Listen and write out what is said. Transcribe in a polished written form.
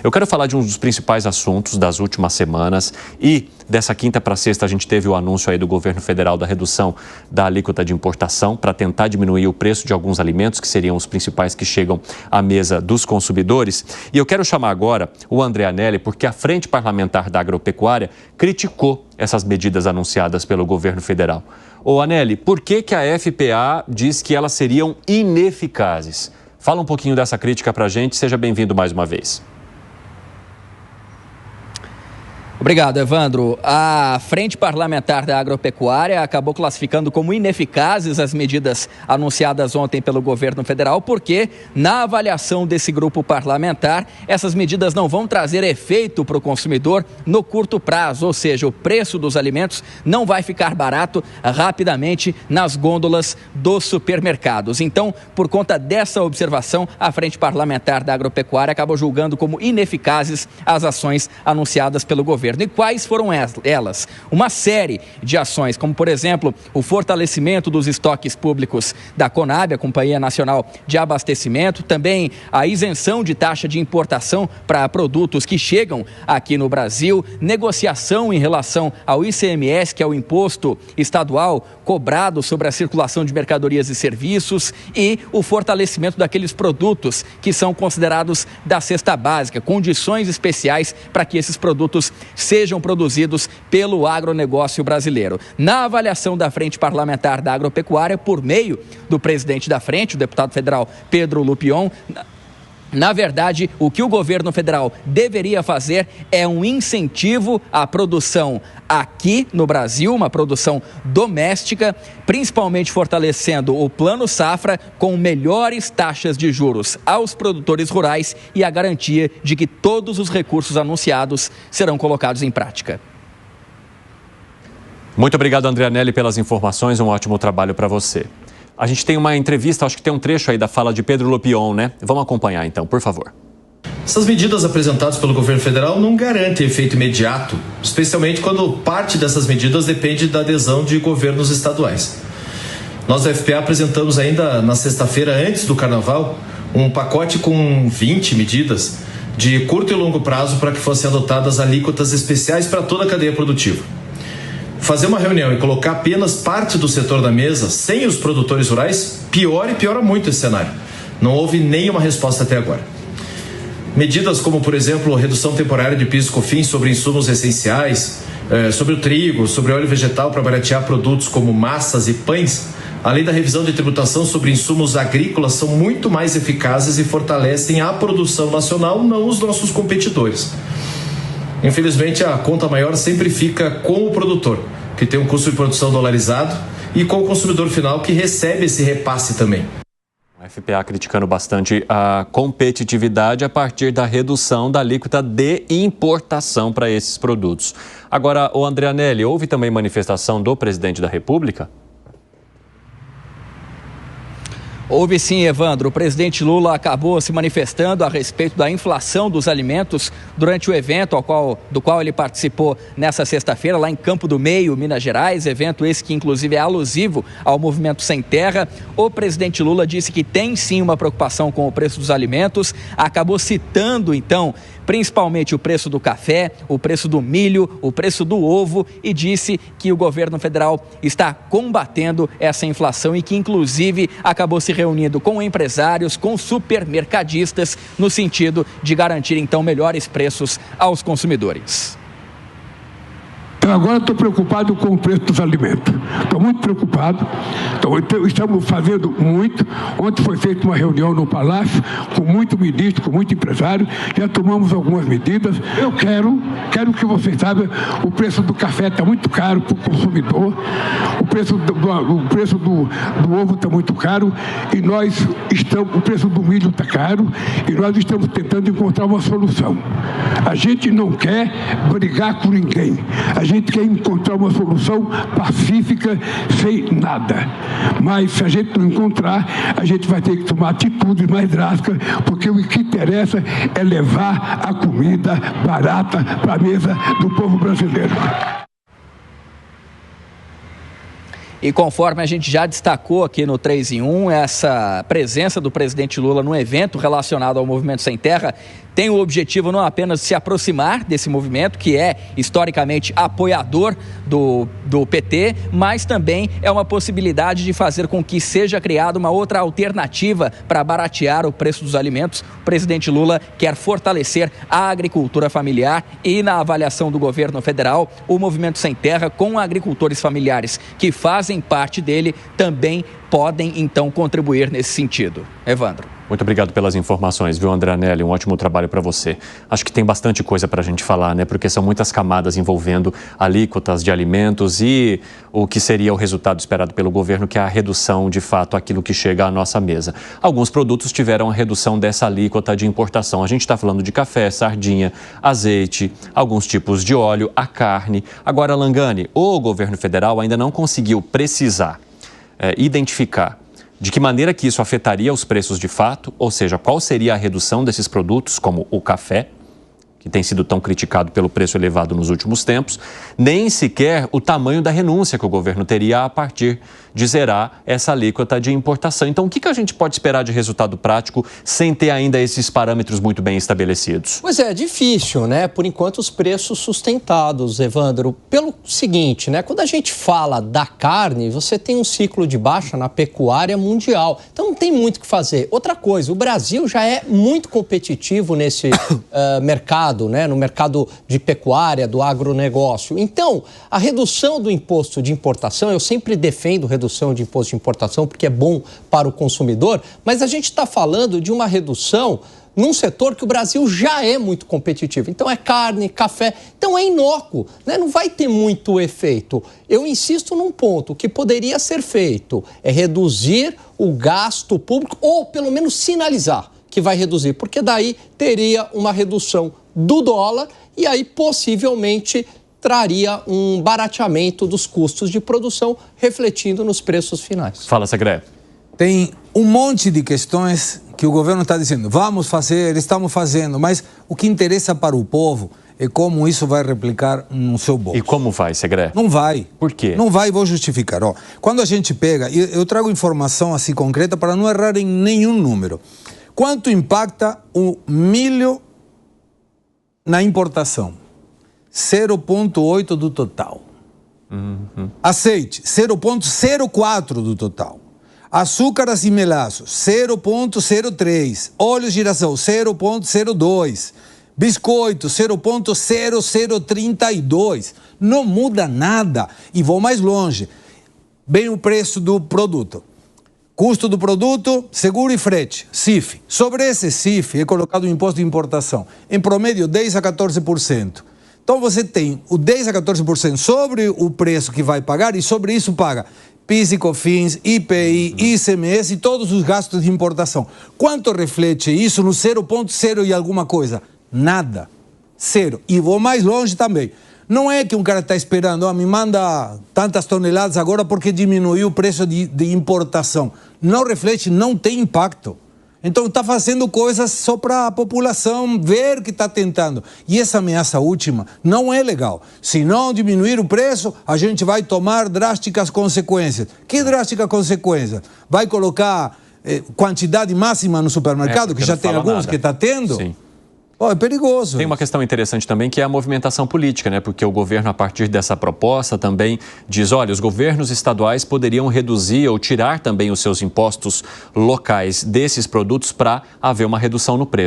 Eu quero falar de um dos principais assuntos das últimas semanas e dessa quinta para sexta a gente teve o anúncio aí do governo federal da redução da alíquota de importação para tentar diminuir o preço de alguns alimentos que seriam os principais que chegam à mesa dos consumidores. E eu quero chamar agora o André Anelli porque a Frente Parlamentar da Agropecuária criticou essas medidas anunciadas pelo governo federal. Ô Anelli, por que a FPA diz que elas seriam ineficazes? Fala um pouquinho dessa crítica para a gente, seja bem-vindo mais uma vez. Obrigado, Evandro. A Frente Parlamentar da Agropecuária acabou classificando como ineficazes as medidas anunciadas ontem pelo governo federal, porque, na avaliação desse grupo parlamentar, essas medidas não vão trazer efeito para o consumidor no curto prazo, ou seja, o preço dos alimentos não vai ficar barato rapidamente nas gôndolas dos supermercados. Então, por conta dessa observação, a Frente Parlamentar da Agropecuária acabou julgando como ineficazes as ações anunciadas pelo governo. E quais foram elas? Uma série de ações, como por exemplo, o fortalecimento dos estoques públicos da Conab, a Companhia Nacional de Abastecimento, também a isenção de taxa de importação para produtos que chegam aqui no Brasil, negociação em relação ao ICMS, que é o imposto estadual cobrado sobre a circulação de mercadorias e serviços, e o fortalecimento daqueles produtos que são considerados da cesta básica, condições especiais para que esses produtos sejam produzidos pelo agronegócio brasileiro. Na avaliação da Frente Parlamentar da Agropecuária, por meio do presidente da frente, o deputado federal Pedro Lupion, na verdade, o que o governo federal deveria fazer é um incentivo à produção aqui no Brasil, uma produção doméstica, principalmente fortalecendo o Plano Safra com melhores taxas de juros aos produtores rurais e a garantia de que todos os recursos anunciados serão colocados em prática. Muito obrigado, André Anelli, pelas informações. Um ótimo trabalho para você. A gente tem uma entrevista, acho que tem um trecho aí da fala de Pedro Lupion, né? Vamos acompanhar então, por favor. Essas medidas apresentadas pelo governo federal não garantem efeito imediato, especialmente quando parte dessas medidas depende da adesão de governos estaduais. Nós da FPA apresentamos ainda na sexta-feira, antes do Carnaval, um pacote com 20 medidas de curto e longo prazo para que fossem adotadas alíquotas especiais para toda a cadeia produtiva. Fazer uma reunião e colocar apenas parte do setor na mesa, sem os produtores rurais, piora muito esse cenário. Não houve nenhuma resposta até agora. Medidas como, por exemplo, redução temporária de PIS e COFINS sobre insumos essenciais, sobre o trigo, sobre óleo vegetal para baratear produtos como massas e pães, além da revisão de tributação sobre insumos agrícolas, são muito mais eficazes e fortalecem a produção nacional, não os nossos competidores. Infelizmente, a conta maior sempre fica com o produtor, que tem um custo de produção dolarizado, e com o consumidor final, que recebe esse repasse também. A FPA criticando bastante a competitividade a partir da redução da alíquota de importação para esses produtos. Agora, o André Anelli, houve também manifestação do presidente da República? Houve sim, Evandro. O presidente Lula acabou se manifestando a respeito da inflação dos alimentos durante o evento do qual ele participou nessa sexta-feira, lá em Campo do Meio, Minas Gerais, evento esse que inclusive é alusivo ao Movimento Sem Terra. O presidente Lula disse que tem sim uma preocupação com o preço dos alimentos, acabou citando então principalmente o preço do café, o preço do milho, o preço do ovo, e disse que o governo federal está combatendo essa inflação e que inclusive acabou se reunindo com empresários, com supermercadistas, no sentido de garantir então melhores preços aos consumidores. Agora estou preocupado com o preço dos alimentos. Estou muito preocupado. Estamos fazendo muito. Ontem foi feita uma reunião no Palácio com muito ministro, com muito empresário. Já tomamos algumas medidas. Eu quero que vocês saibam, o preço do café está muito caro para o consumidor. O preço do ovo está muito caro. E o preço do milho está caro. E nós estamos tentando encontrar uma solução. A gente não quer brigar com ninguém. A gente quer encontrar uma solução pacífica, sem nada. Mas se a gente não encontrar, a gente vai ter que tomar atitudes mais drásticas, porque o que interessa é levar a comida barata para a mesa do povo brasileiro. E conforme a gente já destacou aqui no 3 em 1, essa presença do presidente Lula no evento relacionado ao Movimento Sem Terra tem o objetivo não apenas de se aproximar desse movimento, que é historicamente apoiador do PT, mas também é uma possibilidade de fazer com que seja criada uma outra alternativa para baratear o preço dos alimentos. O presidente Lula quer fortalecer a agricultura familiar e, na avaliação do governo federal, o Movimento Sem Terra, com agricultores familiares que fazem parte dele, também podem, então, contribuir nesse sentido. Evandro. Muito obrigado pelas informações, viu, André Anelli? Um ótimo trabalho para você. Acho que tem bastante coisa para a gente falar, né? Porque são muitas camadas envolvendo alíquotas de alimentos e o que seria o resultado esperado pelo governo, que é a redução, de fato, aquilo que chega à nossa mesa. Alguns produtos tiveram a redução dessa alíquota de importação. A gente está falando de café, sardinha, azeite, alguns tipos de óleo, a carne. Agora, Langani, o governo federal ainda não conseguiu precisar, identificar de que maneira que isso afetaria os preços de fato, ou seja, qual seria a redução desses produtos, como o café, que tem sido tão criticado pelo preço elevado nos últimos tempos, nem sequer o tamanho da renúncia que o governo teria a partir de zerar essa alíquota de importação. Então, o que a gente pode esperar de resultado prático sem ter ainda esses parâmetros muito bem estabelecidos? Pois é, difícil, né? Por enquanto, os preços sustentados, Evandro. Pelo seguinte, né? Quando a gente fala da carne, você tem um ciclo de baixa na pecuária mundial. Então, não tem muito o que fazer. Outra coisa, o Brasil já é muito competitivo nesse mercado, né? No mercado de pecuária, do agronegócio. Então, a redução do imposto de importação, eu sempre defendo redução de imposto de importação porque é bom para o consumidor, mas a gente está falando de uma redução num setor que o Brasil já é muito competitivo. Então é carne, café, então é inócuo, né? Não vai ter muito efeito. Eu insisto num ponto, o que poderia ser feito é reduzir o gasto público ou pelo menos sinalizar que vai reduzir, porque daí teria uma redução do dólar e aí possivelmente traria um barateamento dos custos de produção, refletindo nos preços finais. Fala, Segre. Tem um monte de questões que o governo está dizendo, vamos fazer, estamos fazendo, mas o que interessa para o povo é como isso vai replicar no seu bolso. E como vai, Segre? Não vai. Por quê? Não vai, vou justificar. Ó, quando a gente pega, eu trago informação assim concreta para não errar em nenhum número. Quanto impacta o milho na importação? 0,8 do total. Azeite, 0,04 do total. Açúcar assimilado, 0,03. Óleo de girassol, 0,02. Biscoito, 0,0032. Não muda nada. E vou mais longe. Vem o preço do produto. Custo do produto, seguro e frete, CIF. Sobre esse CIF é colocado o imposto de importação. Em promédio, 10% a 14%. Então você tem o 10% a 14% sobre o preço que vai pagar e sobre isso paga PIS e COFINS, IPI, ICMS e todos os gastos de importação. Quanto reflete isso no 0,0 e alguma coisa? Nada. Zero. E vou mais longe também. Não é que um cara está esperando, me manda tantas toneladas agora porque diminuiu o preço de importação. Não reflete, não tem impacto. Então está fazendo coisas só para a população ver que está tentando. E essa ameaça última não é legal. Se não diminuir o preço, a gente vai tomar drásticas consequências. Que drástica consequência? Vai colocar quantidade máxima no supermercado, que já tem alguns nada. Que está tendo? Sim. É perigoso. Tem uma questão interessante também que é a movimentação política, né? Porque o governo, a partir dessa proposta, também diz, olha, os governos estaduais poderiam reduzir ou tirar também os seus impostos locais desses produtos para haver uma redução no preço.